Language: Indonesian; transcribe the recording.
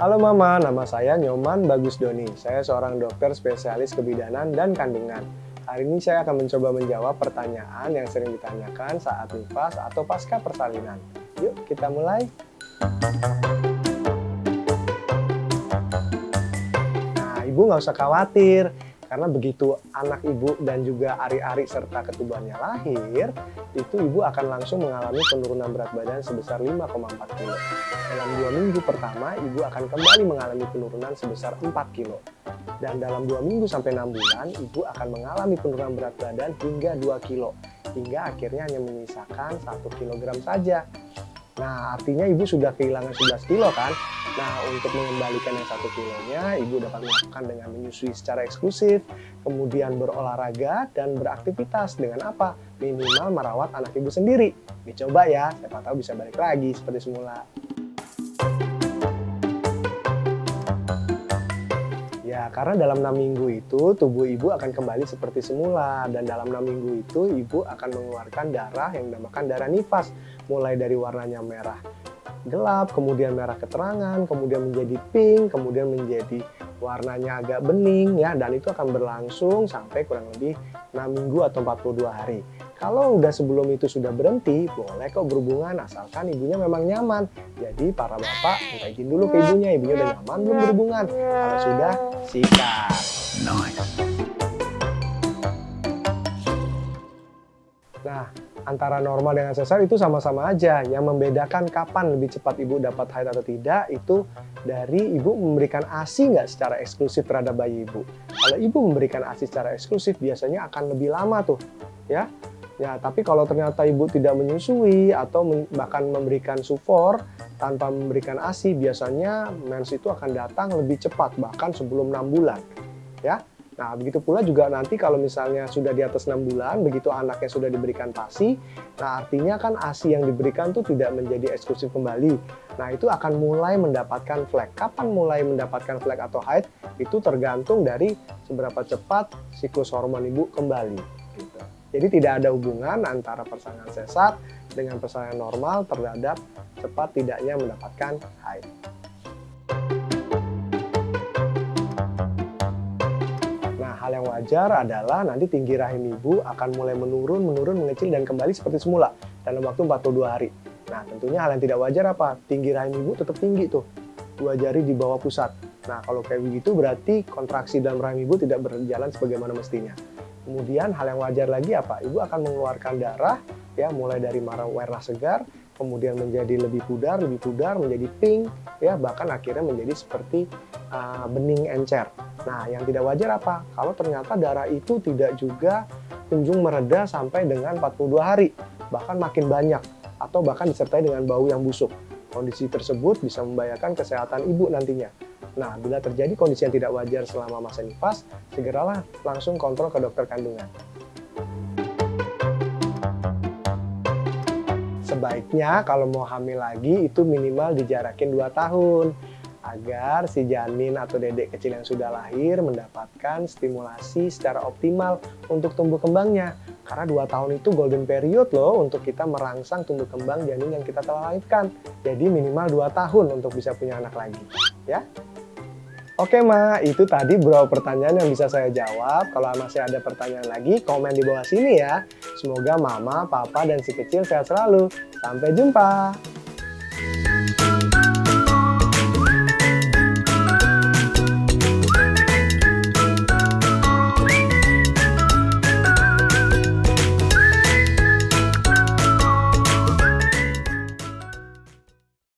Halo Mama, nama saya Nyoman Bagus Doni. Saya seorang dokter spesialis kebidanan dan kandungan. Hari ini saya akan mencoba menjawab pertanyaan yang sering ditanyakan saat nifas atau pasca persalinan. Yuk kita mulai. Nah, Ibu nggak usah khawatir. Karena begitu anak ibu dan juga ari-ari serta ketubannya lahir, itu ibu akan langsung mengalami penurunan berat badan sebesar 5,4 kilo. Dalam 2 minggu pertama, ibu akan kembali mengalami penurunan sebesar 4 kilo. Dan dalam 2 minggu sampai 6 bulan, ibu akan mengalami penurunan berat badan hingga 2 kilo. Hingga akhirnya hanya menyisakan 1 kilogram saja. Nah, artinya ibu sudah kehilangan 11 kilo kan? Nah, untuk mengembalikan yang 1 kilonya, ibu dapat melakukan dengan menyusui secara eksklusif, kemudian berolahraga dan beraktivitas dengan apa? Minimal merawat anak ibu sendiri. Dicoba ya, siapa tahu bisa balik lagi seperti semula. Ya, karena dalam 6 minggu itu tubuh ibu akan kembali seperti semula, dan dalam 6 minggu itu ibu akan mengeluarkan darah yang dinamakan darah nifas, mulai dari warnanya merah gelap, kemudian merah keterangan, kemudian menjadi pink, kemudian menjadi warnanya agak bening ya, dan itu akan berlangsung sampai kurang lebih 6 minggu atau 42 hari. Kalau udah sebelum itu sudah berhenti, boleh kok berhubungan asalkan ibunya memang nyaman. Jadi para bapak minta izin dulu ke ibunya udah nyaman belum berhubungan. Kalau sudah, sikat. Nice. Nah, antara normal dengan sesar itu sama-sama aja. Yang membedakan kapan lebih cepat ibu dapat haid atau tidak itu dari ibu memberikan ASI nggak secara eksklusif terhadap bayi ibu. Kalau ibu memberikan ASI secara eksklusif biasanya akan lebih lama tuh, ya. Ya, tapi kalau ternyata ibu tidak menyusui atau bahkan memberikan sufor tanpa memberikan ASI, biasanya mens itu akan datang lebih cepat, bahkan sebelum 6 bulan. Ya. Nah, begitu pula juga nanti kalau misalnya sudah di atas 6 bulan, begitu anaknya sudah diberikan PASI, nah artinya kan ASI yang diberikan itu tidak menjadi eksklusif kembali. Nah, itu akan mulai mendapatkan flek. Kapan mulai mendapatkan flek atau haid? Itu tergantung dari seberapa cepat siklus hormon ibu kembali. Gitu. Jadi tidak ada hubungan antara persalinan sesar dengan persalinan normal terhadap cepat tidaknya mendapatkan haid. Hal yang wajar adalah nanti tinggi rahim ibu akan mulai menurun, mengecil dan kembali seperti semula dalam waktu 42 hari. Nah, tentunya hal yang tidak wajar apa? Tinggi rahim ibu tetap tinggi tuh, 2 jari di bawah pusat. Nah, kalau kayak begitu berarti kontraksi dalam rahim ibu tidak berjalan sebagaimana mestinya. Kemudian hal yang wajar lagi apa? Ibu akan mengeluarkan darah ya, mulai dari warna segar, kemudian menjadi lebih pudar, menjadi pink, ya bahkan akhirnya menjadi seperti bening encer. Nah, yang tidak wajar apa? Kalau ternyata darah itu tidak juga kunjung mereda sampai dengan 42 hari, bahkan makin banyak, atau bahkan disertai dengan bau yang busuk. Kondisi tersebut bisa membahayakan kesehatan ibu nantinya. Nah, bila terjadi kondisi yang tidak wajar selama masa nifas, segeralah langsung kontrol ke dokter kandungan. Sebaiknya kalau mau hamil lagi itu minimal dijarakin 2 tahun agar si janin atau dedek kecil yang sudah lahir mendapatkan stimulasi secara optimal untuk tumbuh kembangnya. Karena 2 tahun itu golden period loh untuk kita merangsang tumbuh kembang janin yang kita telah lahirkan. Jadi minimal 2 tahun untuk bisa punya anak lagi, ya. Oke Ma, itu tadi beberapa pertanyaan yang bisa saya jawab. Kalau masih ada pertanyaan lagi, komen di bawah sini ya. Semoga Mama, Papa, dan si kecil sehat selalu. Sampai jumpa!